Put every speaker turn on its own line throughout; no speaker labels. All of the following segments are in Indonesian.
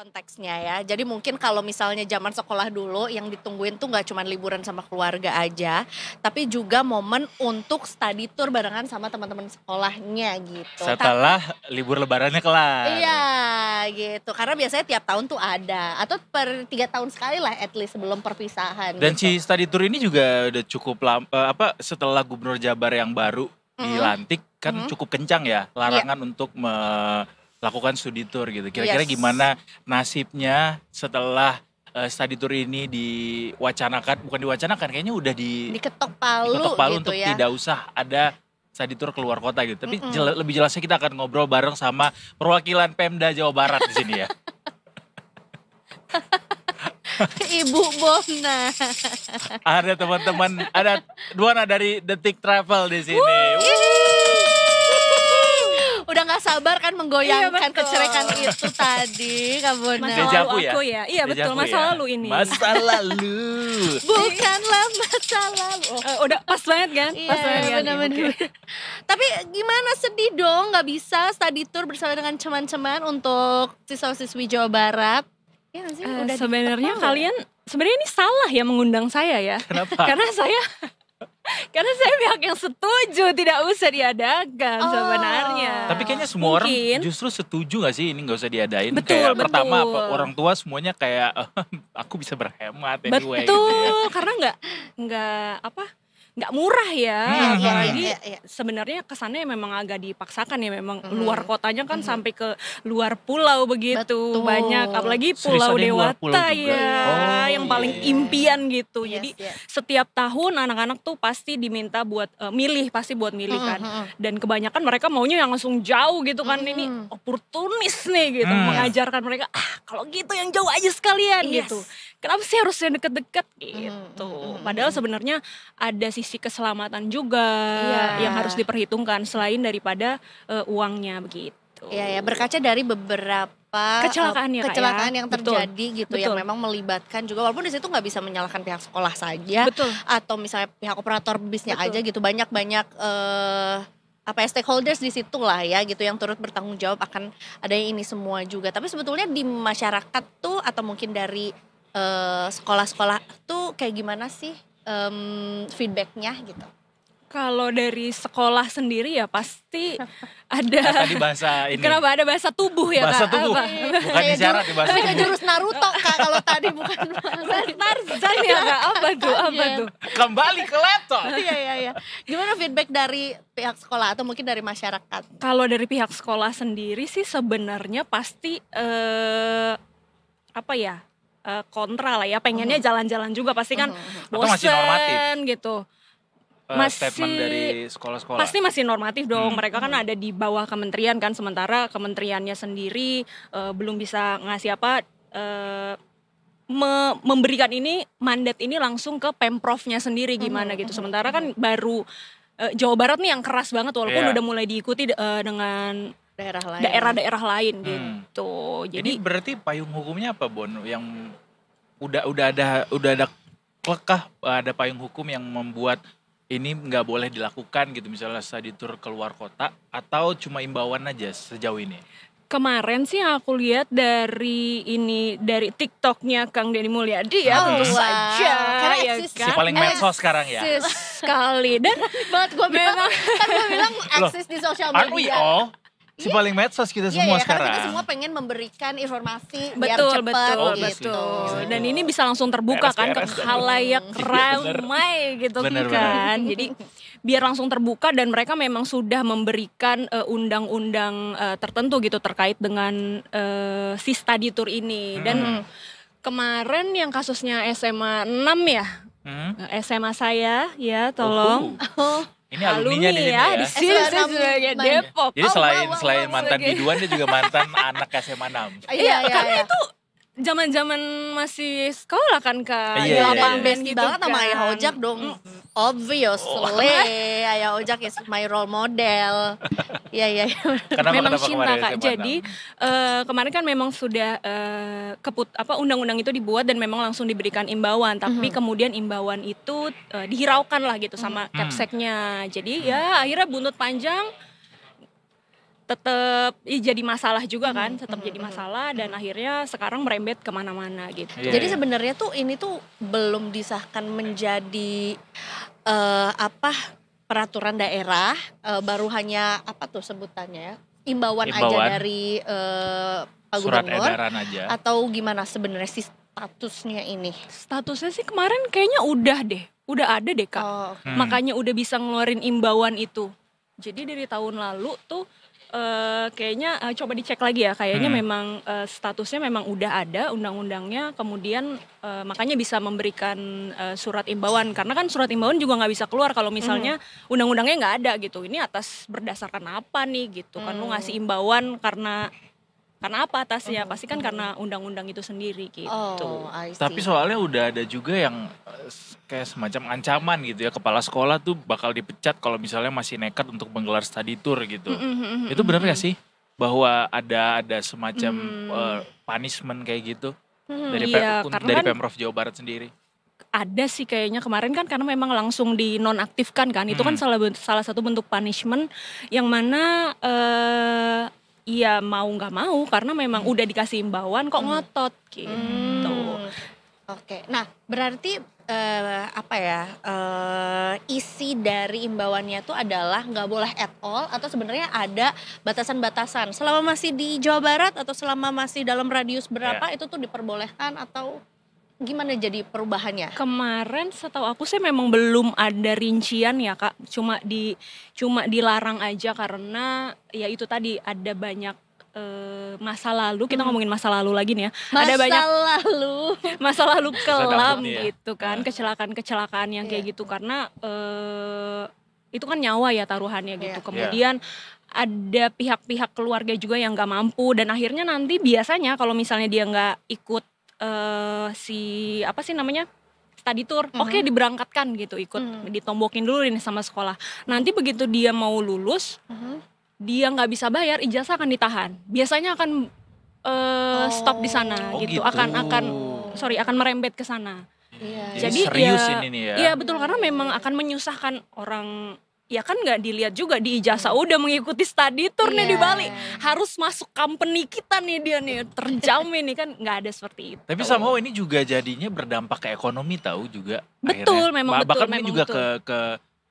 konteksnya ya. Jadi mungkin kalau misalnya zaman sekolah dulu yang ditungguin tuh nggak cuma liburan sama keluarga aja, tapi juga momen untuk study tour barengan sama teman-teman sekolahnya gitu.
Setelah libur lebarannya kelar.
Iya gitu, karena biasanya tiap tahun tuh ada, atau per 3 tahun sekali lah at least sebelum perpisahan
Dan
gitu.
si study tour ini juga udah cukup lama, setelah Gubernur Jabar yang baru dilantik kan cukup kencang ya larangan untuk melakukan studi tour gitu. Kira-kira
Yes.
gimana nasibnya setelah study tour ini bukan diwacanakan, kayaknya udah
Diketok palu
diketok palu
gitu
untuk
ya.
tidak usah ada study tour keluar kota gitu. Tapi lebih jelasnya kita akan ngobrol bareng sama perwakilan Pemda Jawa Barat di sini ya.
Ibu Bona.
Ada teman-teman, ada Duana dari Detik Travel di sini.
Udah gak sabar kan menggoyangkan
Iya, betul.
kecerikan itu tadi Kak Bona.
Masa
Deja
lalu
vu ya?
aku ya. Iya
Deja
betul,
vu
masa
ya?
lalu ini.
Masa lalu.
Bukanlah masa lalu.
Udah pas banget kan? Pas banget
Iya
kan?
benar-benar.
Oke.
Tapi gimana, sedih dong gak bisa study tour bersama dengan teman-teman untuk siswa-siswi Jawa Barat. Ya gak sih? Udah
Sebenarnya
diketok palu.
kalian sebenarnya ini salah ya mengundang saya ya.
Kenapa?
Karena saya pihak yang setuju tidak usah diadakan
Oh.
sebenarnya.
Tapi kayaknya semua orang
Mungkin.
justru setuju gak sih ini gak usah diadain?
Betul,
Kayak
betul.
pertama orang tua semuanya kayak aku bisa berhemat anyway
Betul,
gitu ya.
karena nggak murah ya. Apalagi
Iya.
sebenarnya kesannya memang agak dipaksakan ya, memang luar kotanya kan sampai ke luar pulau begitu.
Betul.
Banyak, apalagi
Serius,
Pulau
ada yang luar
Dewata
pulau juga?
ya,
Oh,
yang paling
iya.
impian gitu.
Yes,
Jadi
yes.
setiap tahun anak-anak tuh pasti diminta buat pasti buat milih kan. Dan kebanyakan mereka maunya yang langsung jauh gitu kan. Ini oportunis nih gitu, mengajarkan mereka kalau gitu yang jauh aja sekalian
Yes.
gitu. Kenapa sih harus yang deket-deket gitu. Padahal sebenarnya ada sisi keselamatan juga yang harus diperhitungkan selain daripada uangnya begitu.
Iya ya, berkaca dari beberapa
Kecelakaan ya, Kak,
kecelakaan
ya.
yang
Betul.
terjadi gitu yang
Betul.
memang melibatkan juga, walaupun di situ nggak bisa menyalahkan pihak sekolah saja
Betul.
atau misalnya pihak operator bisnya
Betul.
aja gitu, banyak stakeholders di situ lah ya gitu yang turut bertanggung jawab akan adanya ini semua juga. Tapi sebetulnya di masyarakat tuh atau mungkin dari sekolah-sekolah tuh kayak gimana sih feedbacknya gitu?
Kalau dari sekolah sendiri ya pasti ada.
Tadi bahasa ini.
Kenapa ada bahasa tubuh ya
Bahasa
Kak?
tubuh.
Apa?
Bukan isyarat di bahasa
Kayak
tubuh.
jurus Naruto Kak kalau tadi bukan
Tarzan ya Kak? Apa tuh?
Kembali ke laptop.
Iya. Gimana feedback dari pihak sekolah atau mungkin dari masyarakat?
Kalau dari pihak sekolah sendiri sih sebenarnya pasti kontra lah ya, pengennya jalan-jalan juga pasti kan
Atau masih normatif?
bosen gitu.
Statement dari sekolah-sekolah.
Pasti masih normatif dong. Mereka kan ada di bawah kementerian kan, sementara kementeriannya sendiri belum bisa ngasih memberikan ini mandat ini langsung ke Pemprovnya sendiri gimana gitu. Sementara kan baru Jawa Barat nih yang keras banget walaupun
Iya.
udah mulai diikuti dengan
Daerah lain.
daerah-daerah lain gitu.
Jadi
Jadi
berarti payung hukumnya apa, Bon? Yang udah ada klekah ada payung hukum yang membuat ini nggak boleh dilakukan gitu, misalnya study tour keluar kota, atau cuma imbauan aja sejauh ini?
kemarin sih yang aku lihat dari TikToknya Kang Denny Mulyadi ya, tentu
wow.
saja
Karena
ya
eksis
Si
kan.
paling medsos sekarang ya.
Eksis sekali dan
banget gue bilang kan gue bilang akses di sosial
Aren't we
media.
all? Si paling medsos kita
Iya,
semua
karena
sekarang.
kita semua pengen memberikan informasi biar
betul
cepat
betul
gitu.
betul dan ini bisa langsung terbuka kan ke
Beres-beres.
khalayak
Iya, bener.
ramai gitu
Bener,
kan. Jadi biar langsung terbuka dan mereka memang sudah memberikan undang-undang tertentu gitu terkait dengan si study tour ini. Dan kemarin yang kasusnya SMA 6 ya. SMA saya ya tolong.
Ini alumninya di sini
ya,
ya.
di sini saya
SMA
sebagai
6.
Depok.
Jadi selain
wow,
selain
wow,
mantan
sebagai-
biduan dia juga mantan anak SMA 6.
Iya,
Karena itu zaman-zaman masih sekolah kan Kak.
Iya,
Di
iya,
lapangan
iya.
band
Besti
gitu
banget sama
kan.
Ayah Ojak dong. Obviously, Ayah Ojak is my role model. Iya.
Memang
Kenapa
cinta
kemarin
Kak.
SMA
Jadi kemarin kan memang sudah undang-undang itu dibuat dan memang langsung diberikan imbauan. Tapi kemudian imbauan itu dihiraukan lah gitu sama Kepseknya. Jadi ya akhirnya buntut panjang. tetap jadi masalah juga kan, tetap jadi masalah dan akhirnya sekarang merembet kemana-mana gitu.
Iya,
Jadi
iya.
sebenarnya tuh ini tuh belum disahkan menjadi peraturan daerah, baru hanya apa tuh sebutannya ya, imbauan aja
Imbauan.
dari Pak
Surat
Gubernur,
edaran aja.
atau gimana sebenarnya sih statusnya ini?
Statusnya sih kemarin kayaknya udah ada deh Kak.
Oh,
Makanya udah bisa ngeluarin imbauan itu. Jadi dari tahun lalu tuh kayaknya coba dicek lagi ya, kayaknya memang statusnya memang udah ada undang-undangnya, kemudian makanya bisa memberikan surat imbauan, karena kan surat imbauan juga nggak bisa keluar kalau misalnya undang-undangnya nggak ada gitu. Ini atas berdasarkan apa nih gitu kan, lu ngasih imbauan karena apa atasnya, pasti kan karena undang-undang itu sendiri gitu.
oh, I see.
Tapi soalnya udah ada juga yang kayak semacam ancaman gitu ya, kepala sekolah tuh bakal dipecat kalau misalnya masih nekat untuk menggelar study tour gitu. Itu benar gak sih bahwa ada semacam punishment kayak gitu dari
Iya, karena
dari
kan
Pemprov Jawa Barat sendiri?
ada sih kayaknya kemarin kan, karena memang langsung dinonaktifkan kan, itu kan salah satu bentuk punishment yang mana ya mau nggak mau karena memang udah dikasih imbauan kok ngotot gitu.
Oke, nah berarti isi dari imbauannya tuh adalah nggak boleh at all, atau sebenarnya ada batasan-batasan selama masih di Jawa Barat atau selama masih dalam radius berapa itu tuh diperbolehkan, atau gimana jadi perubahannya?
Kemarin setahu aku sih memang belum ada rincian ya Kak, cuma dilarang aja karena ya itu tadi ada banyak masa lalu, kita ngomongin masa lalu lagi nih ya. Ada banyak masa lalu kelam
takut nih ya.
gitu kan, kecelakaan yang kayak gitu, karena itu kan nyawa ya taruhannya gitu. Kemudian ada pihak-pihak keluarga juga yang nggak mampu, dan akhirnya nanti biasanya kalau misalnya dia nggak ikut study tour, oke, diberangkatkan gitu, ikut ditombokin dulu nih sama sekolah. Nanti begitu dia mau lulus, dia nggak bisa bayar, ijazah akan ditahan. Biasanya akan stop di sana gitu. Akan merembet ke sana.
Iya.
Jadi serius ini nih ya.
Iya betul, karena memang akan menyusahkan orang. Ya kan nggak dilihat juga di ijazah udah mengikuti study tour nih di Bali, harus masuk company kita nih, dia nih terjamin nih, kan nggak ada seperti itu.
Tapi somehow ini juga jadinya berdampak ke ekonomi tahu juga.
Betul,
akhirnya.
memang betul,
Bahkan
memang
ini juga
betul.
ke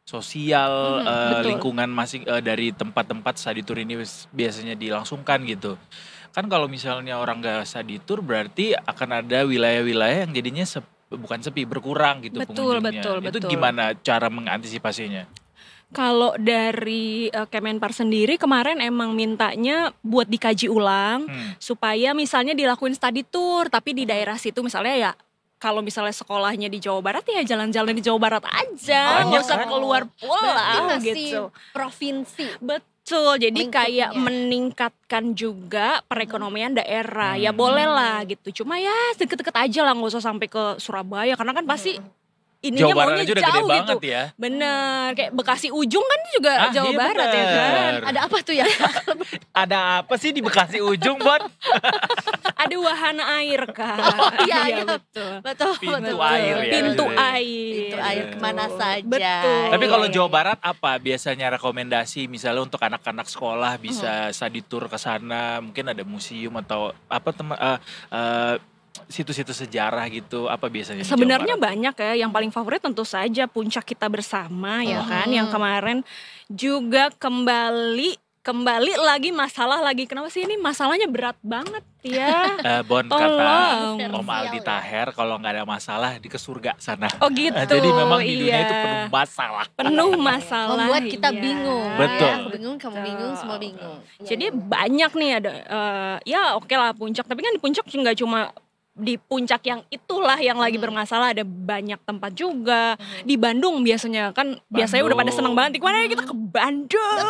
sosial
betul.
lingkungan masing dari tempat-tempat study tour ini biasanya dilangsungkan gitu. Kan kalau misalnya orang nggak study tour berarti akan ada wilayah-wilayah yang jadinya bukan sepi, berkurang gitu pengunjungnya. Itu
betul.
gimana cara mengantisipasinya?
Kalau dari Kemenpar sendiri kemarin emang mintanya buat dikaji ulang supaya misalnya dilakuin study tour, tapi di daerah situ misalnya ya, kalau misalnya sekolahnya di Jawa Barat ya jalan-jalan di Jawa Barat aja, nggak usah keluar pulang gitu.
Provinsi.
Betul, jadi kayak
Lingkupnya.
meningkatkan juga perekonomian daerah, ya boleh lah gitu. Cuma ya deket-deket aja lah, nggak usah sampai ke Surabaya, karena kan pasti ininya
Jawa Barat
maunya
aja udah gede
jauh gitu.
banget ya.
Bener, kayak Bekasi ujung kan juga Jawa
Iya
Barat ya kan.
bener.
Ada apa tuh ya?
Ada apa sih di Bekasi ujung, Bon?
Ada wahana air Kak.
iya.
betul.
Betul.
Pintu
betul.
air ya.
Pintu
Iya.
air.
Pintu air kemana saja.
Betul.
Tapi kalau
Iya,
Jawa
iya.
Barat apa biasanya rekomendasi misalnya untuk anak-anak sekolah bisa study tour ke sana, mungkin ada museum atau apa situs-situs sejarah gitu, apa biasanya di Jawa
Sebenarnya
Barat?
banyak ya, yang paling favorit tentu saja Puncak Kita Bersama ya kan, yang kemarin juga kembali lagi masalah lagi. Kenapa sih ini masalahnya berat banget ya?
Bon
Tolong.
kata Om
Versi
Aldi
ya.
Taher kalau nggak ada masalah di ke surga sana.
Oh gitu.
Jadi memang di dunia
iya.
itu penuh masalah.
Penuh masalah.
Membuat kita
iya.
bingung.
Betul.
Ya, aku bingung, kamu bingung, semua bingung.
Jadi banyak nih ada, ya oke lah Puncak, tapi kan di Puncak nggak cuma di Puncak yang itulah yang lagi bermasalah, ada banyak tempat juga. Di Bandung biasanya kan, biasanya udah pada seneng banget, kemana ya kita ke Bandung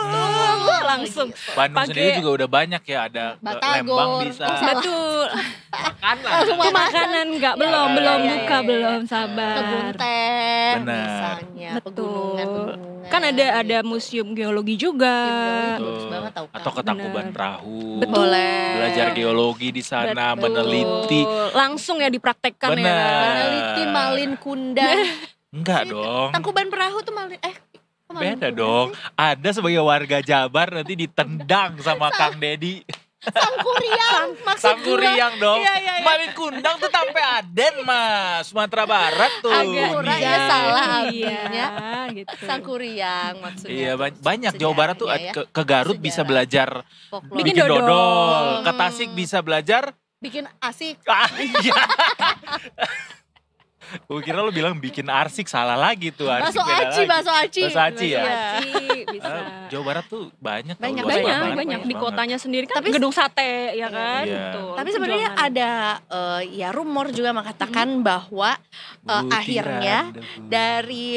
langsung.
Bandung
Pakai-
sendiri juga udah banyak ya, ada ke
Batagor.
Lembang bisa.
Oh, salah.
Betul.
Makanan.
Itu makanan nggak, belum
iya,
buka,
iya.
belum sabar.
Kebun teh
Benar.
misalnya,
Betul.
pegunungan.
Kan ada museum geologi juga.
Bagus banget tau kan.
Atau ke Tangkuban Perahu.
Betul.
Boleh.
Belajar geologi di sana,
Betul.
meneliti.
Langsung ya dipraktekkan
Benar.
ya.
Meneliti Malin Kundang.
Enggak dong.
Tangkuban Perahu tuh Malin, Kok Malin
Beda
Kundang
dong.
sih?
Ada sebagai warga Jabar nanti ditendang sama Kang Dedi.
Sangkuriang maksud
Sangkuriang dong.
Iya, iya, iya.
Malin Kundang tuh sampai Aden Mas, Sumatera Barat tuh.
Agak
Pura ya
Iya.
salah
iya,
artinya.
gitu.
Sangkuriang maksudnya.
Iya,
tuh
banyak Jawa Barat tuh
sejarahnya ya.
ke Garut bisa
Sejarah.
belajar
Folklore.
Bikin
bikin
dodol.
dodol. Ke Tasik bisa belajar
Bikin asik.
iya. Gue kira lu bilang bikin arsik, salah lagi tuh. Arsik
Bakso
beda
aci,
lagi.
bakso aci.
Bakso aci ya?
Iya.
Bisa.
Jawa Barat tuh banyak tau,
Banyak,
luas
Banyak,
banget,
banyak. Di
banget.
kotanya sendiri kan
Tapi-
gedung sate ya kan.
Iya.
Betul.
Tapi sebenarnya
Perjuangan.
ada ya rumor juga mengatakan bahwa
Butiran
akhirnya
debu.
dari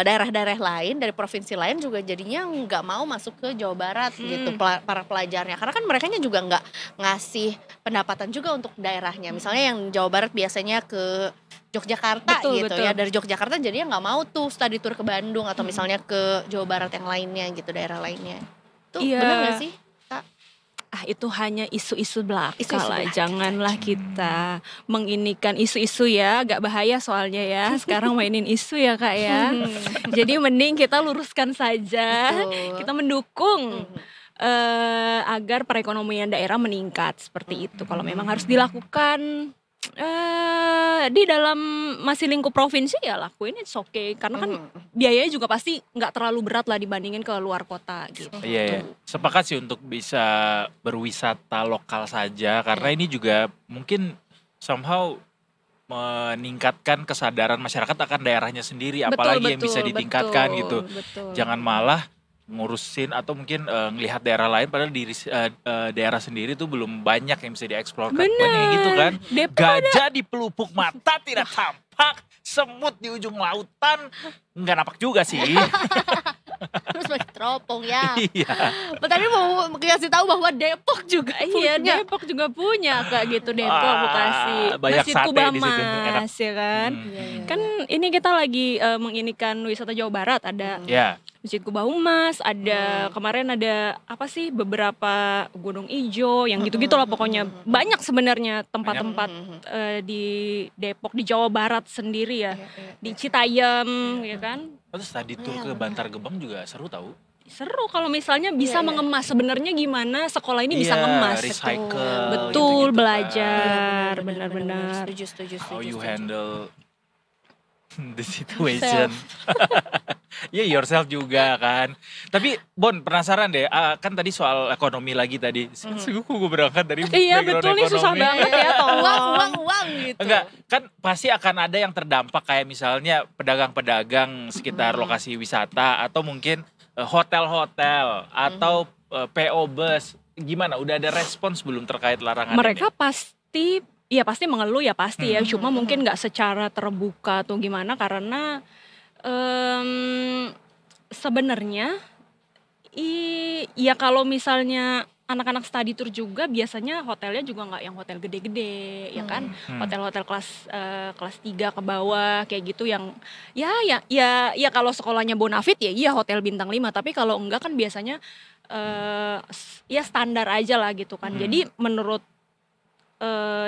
daerah-daerah lain, dari provinsi lain juga jadinya nggak mau masuk ke Jawa Barat gitu para pelajarnya, karena kan mereka juga nggak ngasih pendapatan juga untuk daerahnya. Misalnya yang Jawa Barat biasanya ke Yogyakarta
Betul,
gitu
betul.
ya, dari Yogyakarta jadinya nggak mau tuh study tour ke Bandung atau misalnya ke Jawa Barat yang lainnya gitu, daerah lainnya. Tuh
Iya.
benar nggak sih?
Itu hanya isu-isu belaka
Isu-isu
lah.
belaka.
Janganlah kita menginikan isu-isu ya, agak bahaya soalnya ya. Sekarang mainin isu ya Kak ya. Jadi mending kita luruskan saja.
Betul.
Kita mendukung agar perekonomian daerah meningkat seperti itu. Kalau memang harus dilakukan di dalam masih lingkup provinsi ya lakuin, it's okay. Karena kan biayanya juga pasti nggak terlalu berat lah dibandingin ke luar kota gitu.
Iya, iya. Sepakat sih untuk bisa berwisata lokal saja, karena ini juga mungkin somehow meningkatkan kesadaran masyarakat akan daerahnya sendiri, apalagi yang bisa ditingkatkan gitu.
Betul.
Jangan malah ngurusin atau mungkin ngelihat daerah lain padahal daerah sendiri tuh belum banyak yang bisa dieksplor. Banyak yang gitu kan.
Depok
Gajah di pelupuk mata tidak tampak, semut di ujung lautan nggak nampak juga sih.
Terus pakai teropong ya.
Iya.
Tadi mau kasih tahu bahwa Depok juga
Iya,
punya.
Depok juga punya kayak gitu. Depok
Wah,
Bekasi,
banyak
Masjid
sate
Kubah
di situ, enak.
Mas ya kan.
Hmm.
Kan ini kita lagi menginikan wisata Jawa Barat, ada
Ya.
Masjid Kubah Umas, ada kemarin ada apa sih beberapa Gunung Ijo, yang gitu-gitu lah pokoknya. Banyak sebenarnya tempat-tempat di Depok, di Jawa Barat sendiri ya. Di Citayam ya kan.
Terus tadi tur ke Bantar Gebang juga seru tahu.
Seru kalau misalnya bisa mengemas sebenarnya gimana sekolah ini bisa
Iya,
ngemas.
recycle.
Betul,
gitu-gitu kan.
belajar, benar-benar.
Setuju.
How you handle the situation. Ya yourself juga kan. Tapi Bon penasaran deh, kan tadi soal ekonomi lagi tadi. Sungguh gue berangkat dari
Iya
background
betul nih susah
ekonomi.
banget ya tolong.
Uang gitu.
Enggak, kan pasti akan ada yang terdampak kayak misalnya pedagang-pedagang sekitar lokasi wisata atau mungkin hotel-hotel atau PO bus. Gimana? Udah ada respons belum terkait larangan
Mereka
ini?
pasti mengeluh ya pasti ya. Cuma mungkin nggak secara terbuka atau gimana karena sebenarnya ya kalau misalnya anak-anak study tour juga biasanya hotelnya juga nggak yang hotel gede-gede ya kan, hotel-hotel kelas 3 ke bawah kayak gitu yang ya kalau sekolahnya Bonafit ya iya hotel bintang 5, tapi kalau enggak kan biasanya ya standar aja lah gitu kan. Jadi menurut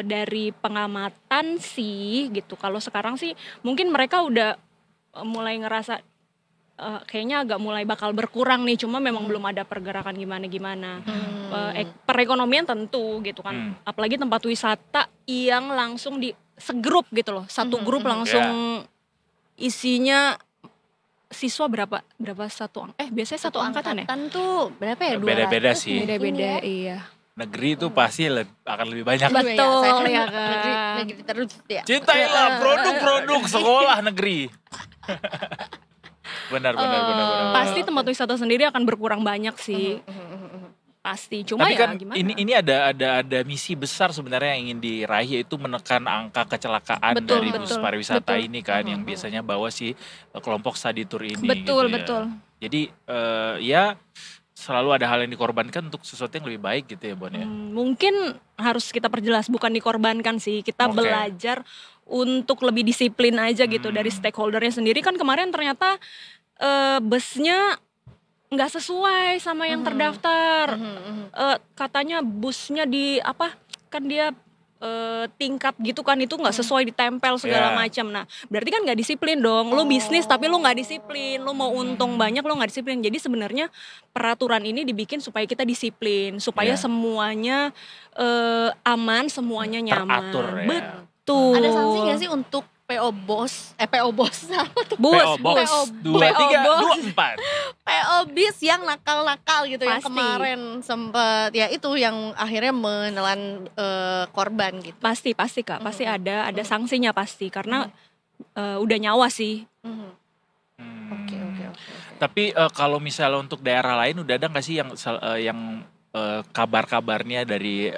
dari pengamatan sih gitu, kalau sekarang sih mungkin mereka udah mulai ngerasa kayaknya agak mulai bakal berkurang nih, cuma memang belum ada pergerakan gimana-gimana. Perekonomian tentu gitu kan, apalagi tempat wisata yang langsung di segrup gitu loh, satu grup langsung isinya siswa berapa biasanya satu angkatan ya?
tuh berapa ya? 200
Beda-beda sih.
Beda-beda iya.
Negeri itu pasti akan lebih banyak.
Betul,
Saya kan
ya kan.
negeri terus ya.
Cintailah produk-produk sekolah negeri. Benar.
Pasti tempat wisata sendiri akan berkurang banyak sih. Pasti. Cuma
Tapi
ya
kan
gimana?
ini ada misi besar sebenarnya yang ingin diraih, yaitu menekan angka kecelakaan dari bus pariwisata ini kan, yang biasanya bawa si kelompok study tour ini.
Betul,
gitu ya.
betul.
Jadi ya selalu ada hal yang dikorbankan untuk sesuatu yang lebih baik gitu ya Bon ya.
Mungkin harus kita perjelas, bukan dikorbankan sih. Kita
Oke.
belajar untuk lebih disiplin aja gitu dari stakeholdernya sendiri. Kan kemarin ternyata busnya nggak sesuai sama yang terdaftar. Katanya busnya kan dia tingkat gitu kan, itu nggak sesuai, ditempel segala
Yeah.
macam. Nah berarti kan nggak disiplin dong. Lu bisnis tapi lu nggak disiplin, lu mau untung banyak lu nggak disiplin. Jadi sebenarnya peraturan ini dibikin supaya kita disiplin, supaya
Yeah.
semuanya aman, semuanya nyaman.
Teratur ya.
Betul.
Ada sanksi nggak sih untuk PO Bos? PO Bos apa tuh?
Bus,
PO Box
bus.
2, 3,
Bos.
2, 4.
PO bis yang nakal-nakal gitu, yang
Pasti.
kemarin sempet ya itu yang akhirnya menelan korban gitu.
Pasti Kak, pasti ada sanksinya pasti, karena udah nyawa sih.
Mhm. Oke.
Tapi kalau misalnya untuk daerah lain udah ada nggak sih yang kabar-kabarnya dari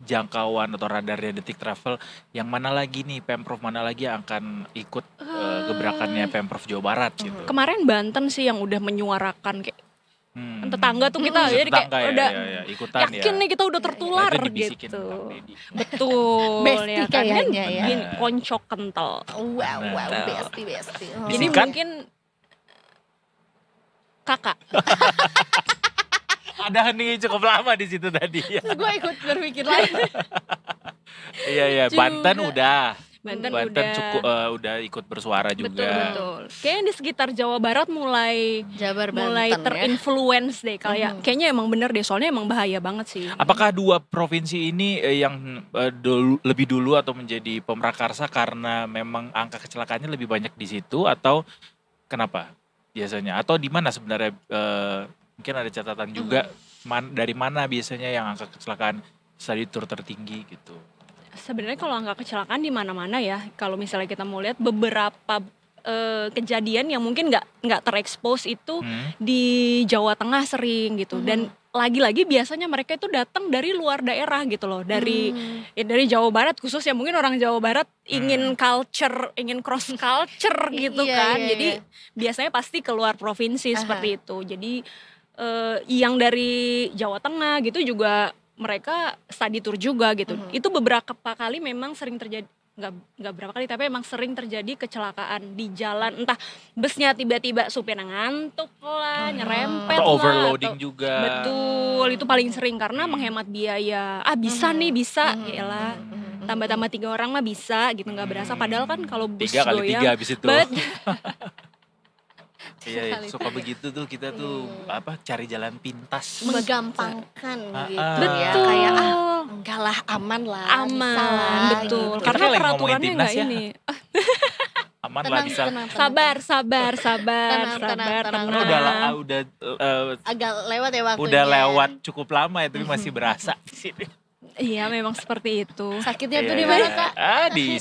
jangkauan atau radarnya Detik Travel, yang mana lagi nih Pemprov mana lagi yang akan ikut gebrakannya Pemprov Jawa Barat gitu.
Kemarin Banten sih yang udah menyuarakan kayak tetangga tuh kita, jadi kayak
Tetangga ya,
udah
ya, ikutan
yakin
ya.
nih kita udah tertular
Itu dibisikin
gitu.
Bang Deddy.
Betul
Bestie
ya kan,
kayaknya ya.
gini, koncok kental.
Wow,
Benar.
bestie. Oh.
Jadi
Bisikan?
mungkin kakak.
Ada nih cukup lama di situ tadi ya.
Gue ikut berpikir lagi.
Iya,
Juga.
Banten udah.
Banten
Banten
udah.
cukup udah ikut bersuara juga.
Betul. Kayaknya di sekitar Jawa Barat mulai
Jabar
mulai
Banten ya.
terinfluence deh kayaknya emang bener deh, soalnya emang bahaya banget sih.
Apakah dua provinsi ini yang lebih dulu atau menjadi pemrakarsa karena memang angka kecelakaannya lebih banyak di situ, atau kenapa biasanya? Atau di mana sebenarnya mungkin ada catatan juga dari mana biasanya yang angka kecelakaan study tour tertinggi gitu?
Sebenarnya kalau angka kecelakaan di mana-mana ya. Kalau misalnya kita mau lihat beberapa kejadian yang mungkin nggak terekspos itu di Jawa Tengah sering gitu. Dan lagi-lagi biasanya mereka itu datang dari luar daerah gitu loh, dari Jawa Barat khusus ya, mungkin orang Jawa Barat ingin culture, ingin cross culture gitu
Iya,
kan.
iya,
Jadi biasanya pasti keluar provinsi seperti itu. Jadi yang dari Jawa Tengah gitu juga mereka study tour juga gitu. Itu beberapa kali memang sering terjadi, nggak berapa kali tapi emang sering terjadi kecelakaan di jalan, entah busnya tiba-tiba supirnya ngantuk lah, nyerempet
Atau
lah,
overloading
atau-
juga.
Betul, itu paling sering karena menghemat biaya. Bisa nih, bisa, yaelah. Tambah-tambah 3 orang mah bisa gitu, nggak berasa. Padahal kan kalau bus
3 kali
goyang,
3 habis itu. Iya,
Kali
suka begitu tuh kita tuh cari jalan pintas.
Menggampangkan gitu
Betul.
ya, kayak enggak lah, aman lah, bisa
aman,
lah,
betul.
gitu.
Karena
Kita lagi
peraturannya
ngomongin timnas
nggak
ya.
ini.
Aman lah
Tenang,
bisa.
tenang.
Sabar.
Tenang.
Udah
Agak lewat ya waktunya.
udah lewat cukup lama ya, tapi masih berasa di sini.
Iya, memang seperti itu.
Sakitnya tuh
Iya,
di mana,
iya.
Kak?
Di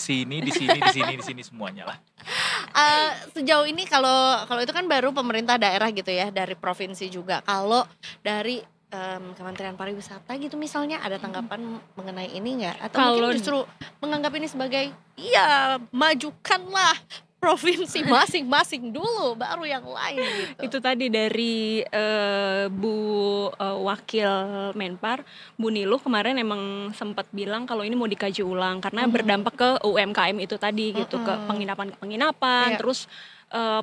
sini semuanya lah.
Sejauh ini kalau itu kan baru pemerintah daerah gitu ya, dari provinsi juga. Kalau dari Kementerian Pariwisata gitu misalnya, ada tanggapan mengenai ini nggak? Atau
Kalau-
mungkin justru menganggap ini sebagai ya majukanlah provinsi masing-masing dulu, baru yang lain gitu.
Itu tadi dari Bu Wakil Menpar, Bu Niluh kemarin emang sempat bilang kalau ini mau dikaji ulang karena berdampak ke UMKM itu tadi gitu, ke penginapan,
Iya.
terus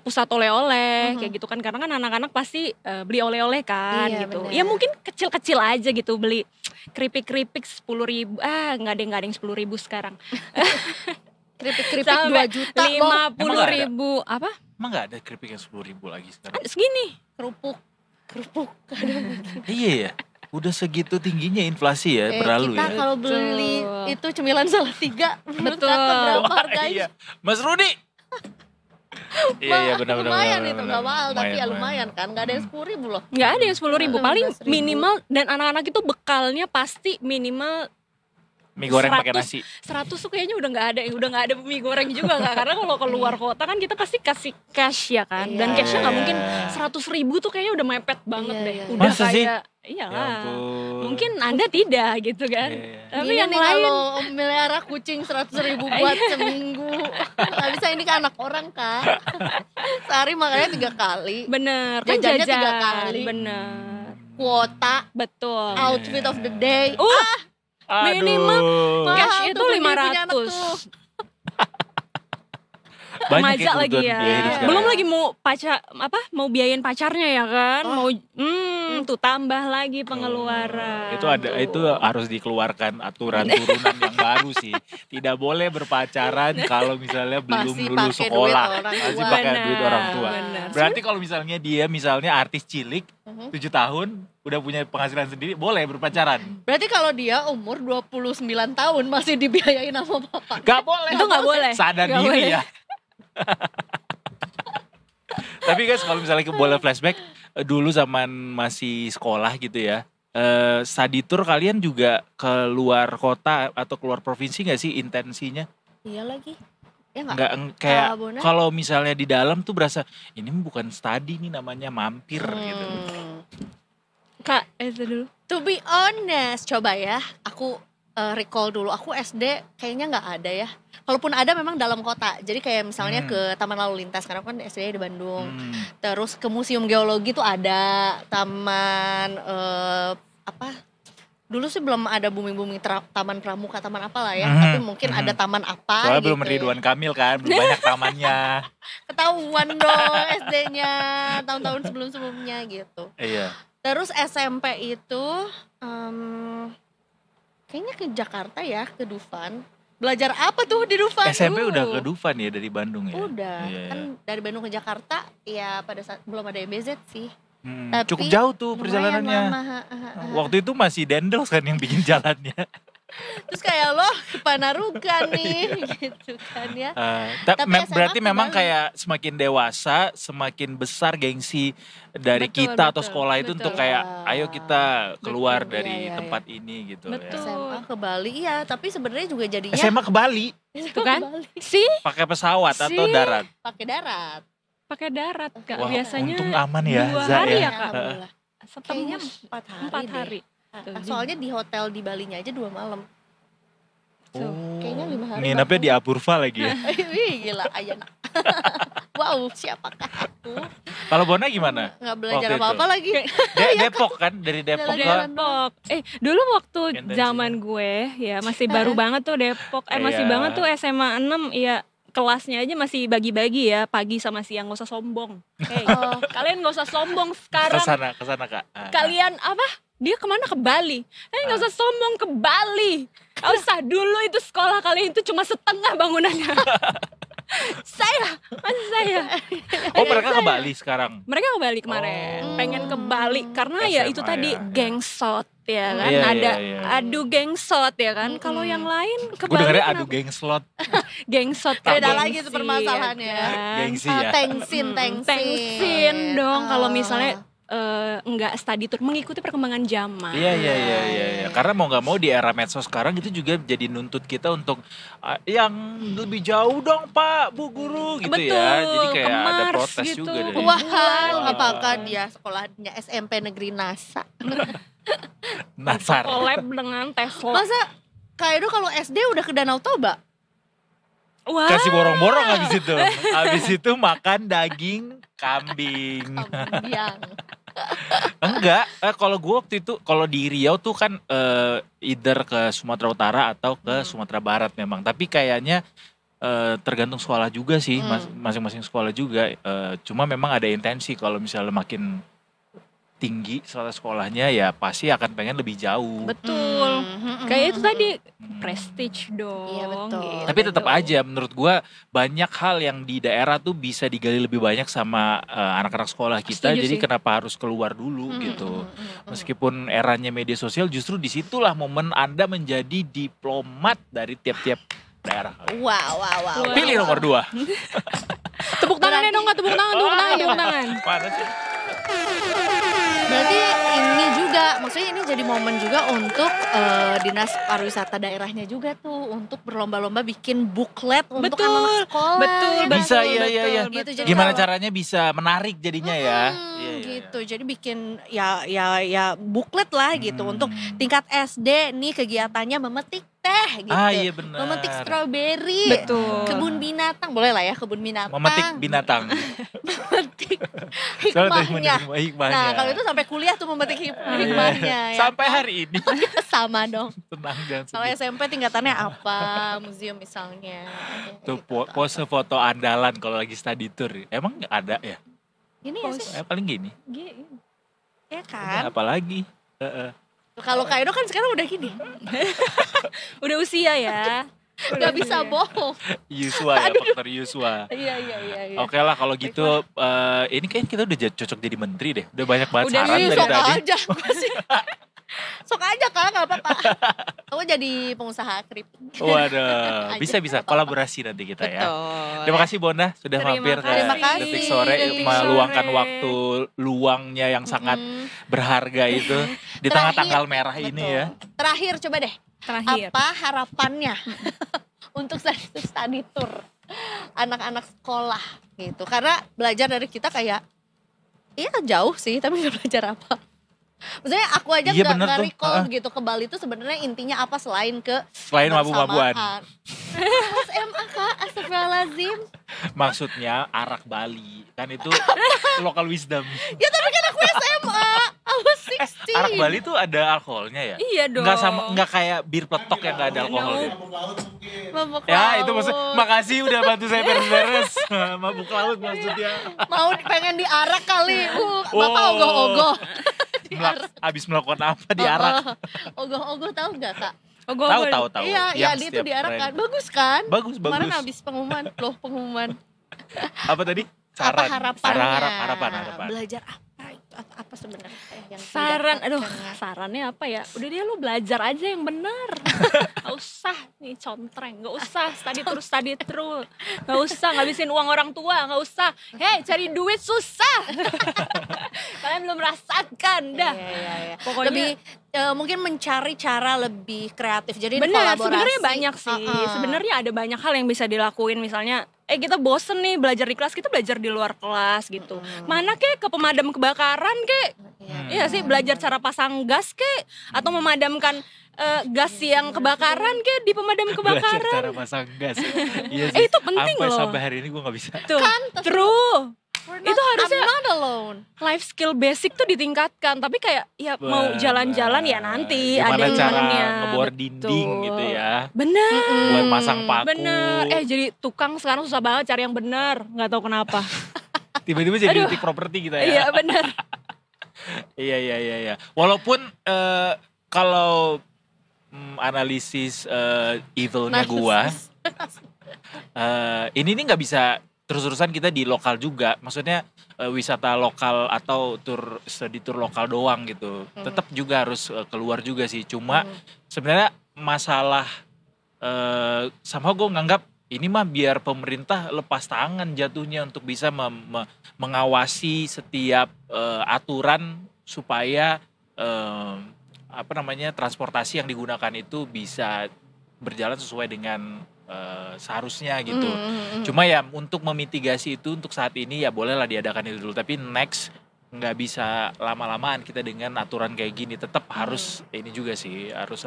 pusat oleh-oleh kayak gitu kan, karena kan anak-anak pasti beli oleh-oleh kan
Iya,
gitu.
benar.
Ya mungkin kecil-kecil aja gitu, beli keripik-keripik 10.000, nggak ada yang 10.000 sekarang.
Keripik-keripik 2
Sampai
juta loh.
50.000 apa?
Emang gak ada keripik yang 10.000 lagi sekarang?
Ada segini.
Kerupuk.
Iya ya, udah segitu tingginya inflasi ya, berlalu
Kita
ya.
kalau beli
Betul.
itu cemilan Salatiga, menurut
Betul.
Kakak berapa
Wah,
harganya?
iya. Mas Rudi. Iya benar-benar.
Lumayan itu, nggak mahal tapi ya lumayan kan, nggak ada yang 10.000 loh.
Nggak ada yang 10.000, paling
15.000.
minimal, dan anak-anak itu bekalnya pasti minimal
Mie goreng pakai
100.
nasi.
100 tuh kayaknya udah nggak ada mie goreng juga nggak, karena kalau keluar kota kan kita pasti kasih cash ya kan, dan
Iya.
cashnya nggak mungkin
Iya.
100.000 tuh kayaknya udah mepet banget
Iya,
deh,
iya.
udah
Masa sih?
kayak
Ya
iyalah.
ampun.
Mungkin Anda tidak gitu kan,
Iya.
tapi
Gini
yang
nih
lain
kalau melihara kucing 100.000 buat seminggu, nggak bisa, ini kan anak orang kan. Sehari makannya 3 kali,
bener kan,
Jajannya
jajan
3 kali.
bener,
kuota,
betul.
outfit of the day.
Minimal
Aduh.
cash
Mahal
itu
tuh punya anak
500.
tuh.
Banyak
Remaja lagi
kebutuhan
ya.
biaya hidup sekarang
Belum
ya.
lagi mau biayain pacarnya ya kan, mau Tuh tambah lagi pengeluaran.
Itu harus dikeluarkan aturan turunan yang baru sih. Tidak boleh berpacaran kalau misalnya belum
Masih
lulus
pakai duit
sekolah.
orang
Masih
tua.
pakai duit orang tua.
Benar.
Berarti kalau misalnya dia artis cilik 7 tahun udah punya penghasilan sendiri, boleh berpacaran.
Berarti kalau dia umur 29 tahun masih dibiayain sama bapak.
Gak boleh.
Itu nggak boleh.
Sadar
Nggak
diri
boleh.
ya. Tapi guys, kalau misalnya boleh flashback dulu zaman masih sekolah gitu ya. Study tour kalian juga keluar kota atau keluar provinsi gak sih intensinya?
Iya lagi. Ya nggak?
Nggak kayak
Bona?
kalau misalnya di dalam tuh berasa ini bukan study nih, namanya mampir gitu.
Kak, itu dulu.
To be honest, coba ya, aku recall dulu. Aku SD kayaknya nggak ada ya. Kalaupun ada memang dalam kota. Jadi kayak misalnya ke Taman Lalu Lintas, karena aku kan SD di Bandung. Terus ke Museum Geologi tuh ada. Taman dulu sih belum ada booming taman pramuka, taman apalah ya. Tapi mungkin ada taman apa
Soalnya
gitu.
belum Ridwan Kamil kan, belum banyak tamannya.
Ketahuan dong SD-nya tahun-tahun sebelum-sebelumnya gitu.
Iya.
Terus SMP itu kayaknya ke Jakarta ya, ke Dufan. Belajar apa tuh di Dufan?
SMP udah ke Dufan ya dari Bandung ya?
Udah,
Iya,
kan
iya.
dari Bandung ke Jakarta ya pada saat belum ada MBZ sih.
Cukup jauh tuh
lumayan
perjalanannya.
lama.
Waktu itu masih Dendels kan yang bikin jalannya.
Terus kayak lo ke Panarukan nih gitu kan ya. Tapi SMA
Berarti memang
kembali.
kayak semakin dewasa, semakin besar gengsi dari
Betul,
kita atau
betul,
sekolah itu untuk
betul.
kayak ayo kita keluar
Betul,
dari
iya,
tempat ini gitu
Betul.
ya.
SMA ke Bali ya, tapi sebenarnya juga jadinya
SMA ke Bali
Itu kan?
ke Bali
Sih,
pakai pesawat atau
Sih.
darat?
pakai darat.
pakai darat, Kak.
Wah,
Biasanya
untung aman ya,
2
Za,
hari
ya.
ya, Kak.
Alhamdulillah. Kayaknya
Setembus
4 hari.
4 hari.
Deh. Soalnya di hotel di Balinya aja 2 malam.
Oh,
Kayaknya 5 hari.
nginepnya di Apurva lagi ya.
Wih gila Ayana. Wow, siapakah aku?
Kalau Bona gimana?
Nggak belajar
Waktu itu.
apa-apa lagi.
Depok kan, dari Depok ke
Jalan-jalan.
Depok. Dulu waktu
Intensinya.
zaman gue ya masih baru banget tuh Depok. Masih
Iya.
banget tuh SMA 6 ya. Kelasnya aja masih bagi-bagi ya, pagi sama siang, gak usah sombong. Hey, kalian gak usah sombong sekarang.
kesana Kak.
Kalian apa? Dia kemana? Ke Bali. Gak usah sombong, ke Bali. Gak usah, dulu itu sekolah kalian itu cuma setengah bangunannya. saya.
Oh, mereka ke Bali sekarang.
Mereka ke Bali kemarin,
Oh.
pengen ke Bali karena ya
SMA
itu tadi
ya.
gengsot ya kan,
Iya,
ada
iya.
adu gengsot ya kan. Kalau yang lain ke
Gue
Bali
dengernya
kenapa?
adu geng slot.
Gengsot
Beda
gengsi,
lagi tuh permasalahannya.
ya kan?
Gengsi ya.
Tengsin dong kalau misalnya enggak study tour, mengikuti perkembangan zaman.
Iya. Karena mau nggak mau di era medsos sekarang itu juga jadi nuntut kita untuk yang lebih jauh dong Pak, Bu Guru gitu
Betul,
ya. Jadi kayak
ke
ada
Mars
protes
gitu.
juga dari
Wah,
Wah.
apakah dia sekolahnya SMP negeri NASA?
Nasar.
Collab dengan Tesla.
Masa Kak Edo kalau SD udah ke Danau Toba?
Wah.
Kasih borong-borong habis itu. Habis itu makan daging kambing.
Kambiang.
Enggak, kalau gue waktu itu kalau di Riau tuh kan either ke Sumatera Utara atau ke Sumatera Barat memang. Tapi kayaknya tergantung sekolah juga sih, masing-masing sekolah juga. Cuma memang ada intensi kalau misalnya makin tinggi sekolahnya ya pasti akan pengen lebih jauh.
Betul. Kayak itu tadi prestige dong.
Iya, betul.
gitu.
Tapi tetap aja menurut gua banyak hal yang di daerah tuh bisa digali lebih banyak sama anak-anak sekolah kita.
Setuju
Jadi
sih.
kenapa harus keluar dulu gitu. Meskipun eranya media sosial justru disitulah momen Anda menjadi diplomat dari tiap-tiap daerah.
Wow.
Pilih nomor 2.
Tepuk tangannya dong, Kak. Tepuk tangan.
Mana sih?
Berarti ini juga, maksudnya ini jadi momen juga untuk dinas pariwisata daerahnya juga tuh untuk berlomba-lomba bikin booklet untuk
Betul,
anak sekolah.
betul,
ya kan?
Bisa
betul,
iya.
Gitu, jadi
Gimana
kalau-
caranya bisa menarik jadinya ya? Iya.
Gitu, jadi bikin ya booklet lah gitu untuk tingkat SD nih kegiatannya memetik teh gitu.
Ah iya benar.
Memetik stroberi.
Betul.
Kebun binatang, boleh lah ya kebun binatang.
Memetik binatang.
Memetik
Soalnya tadi
hikmahnya.
memetik hikmahnya.
Nah, kalau itu sampai kuliah tuh memetik hikmahnya ya.
Sampai hari ini.
Sama dong.
Tenang jangan
Kalau
sedih.
SMP tingkatannya apa? Museum misalnya.
Tuh
Gitu.
pose foto andalan kalau lagi study tour. Emang nggak ada ya?
Ini ya sih.
Paling gini.
Ya kan?
Apalagi. Heeh.
Kalau Kak Edo kan sekarang udah gini,
Udah usia ya.
nggak bisa bohong.
Yuswa ya, faktor Yuswa.
Iya.
Oke lah kalau gitu, ini kayaknya kita udah cocok jadi menteri deh. Udah banyak banget
Udah
saran
sih,
dari
sok
tadi.
aja. Sok aja Kak, nggak apa-apa. Aku jadi pengusaha keripik.
Waduh,
Aja.
bisa kolaborasi nanti kita ya.
Betul.
Terima kasih Bona sudah
Terima
mampir ke
Terima kasih.
Detik Sore,
Detik
meluangkan
Sore.
waktu luangnya yang sangat
Mm,
berharga itu di tengah
Terakhir,
tanggal merah ini
betul.
ya.
Terakhir coba deh,
Terakhir.
apa harapannya untuk study tour anak-anak sekolah gitu? Karena belajar dari kita kayak, iya jauh sih, tapi nggak belajar apa. Maksudnya aku aja
Iya,
nggak
bener tuh.
recall
Heeh.
gitu ke Bali itu sebenarnya intinya apa selain ke
Selain mabu-mabuan.
bersamaan. SMA Kak, astagfirullahaladzim.
Maksudnya arak Bali. Kan itu local wisdom.
Ya tapi kan aku SMA, I was 16.
Arak Bali tuh ada alkoholnya ya?
Iya dong.
Nggak kayak bir peletok yang nggak ada alkoholnya.
Mabuk
Ya
laut.
itu maksud, makasih udah bantu saya beres-beres. Mabuk laut maksudnya.
Mau pengen diarak kali, Bapak
Oh.
ogoh-ogoh.
Abis melakukan apa diarak?
Ogoh-ogoh tahu nggak Kak?
Tahu.
Iya,
Yang
dia tuh
setiap
diarak kan.
brand.
Bagus kan?
Bagus.
Kemarin habis pengumuman.
Apa tadi?
Apa
Saran.
harapannya?
Harapan.
Belajar apa itu? Apa sebenarnya yang
Saran, aduh,
didapatkan?
sarannya apa ya? Udah deh lu belajar aja yang benar. Gak usah nih contreng, gak usah study terus. Gak usah ngabisin uang orang tua, gak usah. Hei, cari duit susah. Kalian belum merasakan dah.
Iya.
Pokoknya
Lebih mungkin mencari cara lebih kreatif. Jadi
bener,
kolaborasi.
sebenarnya banyak sih.
Heeh.
Sebenarnya ada banyak hal yang bisa dilakuin. Misalnya, kita bosen nih belajar di kelas, kita belajar di luar kelas gitu. Mana kek ke pemadam kebakaran kek? Iya sih, belajar cara pasang gas kek, atau memadamkan gas yang kebakaran kek di pemadam
Belajar
kebakaran.
cara pasang gas. Iya sih.
Itu penting loh.
Sampai hari ini gue gak bisa.
Tuh,
Kan,
true.
We're
Itu harusnya
I'm not alone.
life skill basic tuh ditingkatkan, tapi kayak ya mau jalan-jalan ya nanti
Gimana
ada
cara
momennya,
ngebor
betul.
dinding gitu ya.
Bener.
Buat masang paku.
Bener. Jadi tukang sekarang susah banget cari yang bener, nggak tahu kenapa.
Tiba-tiba jadi
Aduh.
titik properti kita ya.
Iya bener.
Iya. Walaupun kalau analisis evilnya gua, ini nih nggak bisa terus-terusan kita di lokal juga. Maksudnya wisata lokal atau study tour lokal doang gitu. Tetap juga harus keluar juga sih. Cuma sebenarnya masalah sama gue nganggap ini mah biar pemerintah lepas tangan jatuhnya untuk bisa mengawasi setiap aturan supaya transportasi yang digunakan itu bisa berjalan sesuai dengan seharusnya gitu. Cuma ya untuk memitigasi itu untuk saat ini ya bolehlah diadakan itu dulu. Tapi next nggak bisa lama-lamaan kita dengan aturan kayak gini. Tetap harus ini juga sih, harus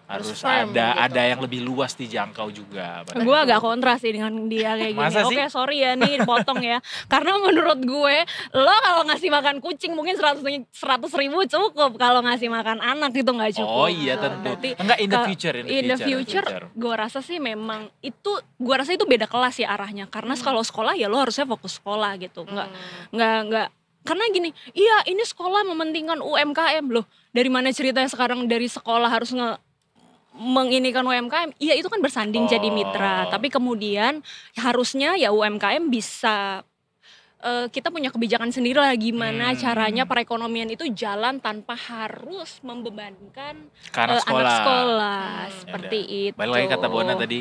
harus
firm
ada
gitu.
yang lebih luas dijangkau juga.
Gue agak kontra sih dengan dia kayak gini.
Masa sih?
Oke, sorry ya nih dipotong ya. Karena menurut gue, lo kalau ngasih makan kucing mungkin 100 ribu cukup. Kalau ngasih makan anak itu nggak cukup.
Oh iya tentu.
Berarti
Enggak in the
ke-
future.
In the future, gue rasa sih memang gue rasa itu beda kelas ya arahnya. Karena kalau sekolah ya lo harusnya fokus sekolah gitu. Nggak. Karena gini, iya ini sekolah mementingkan UMKM loh. Dari mana ceritanya sekarang dari sekolah harus menginikan UMKM? Iya itu kan bersanding jadi mitra. Tapi kemudian harusnya ya UMKM bisa kita punya kebijakan sendiri lah gimana caranya perekonomian itu jalan tanpa harus membebankan
Ke anak
anak sekolah
Ya
seperti
udah.
itu.
Balik lagi kata Bona tadi,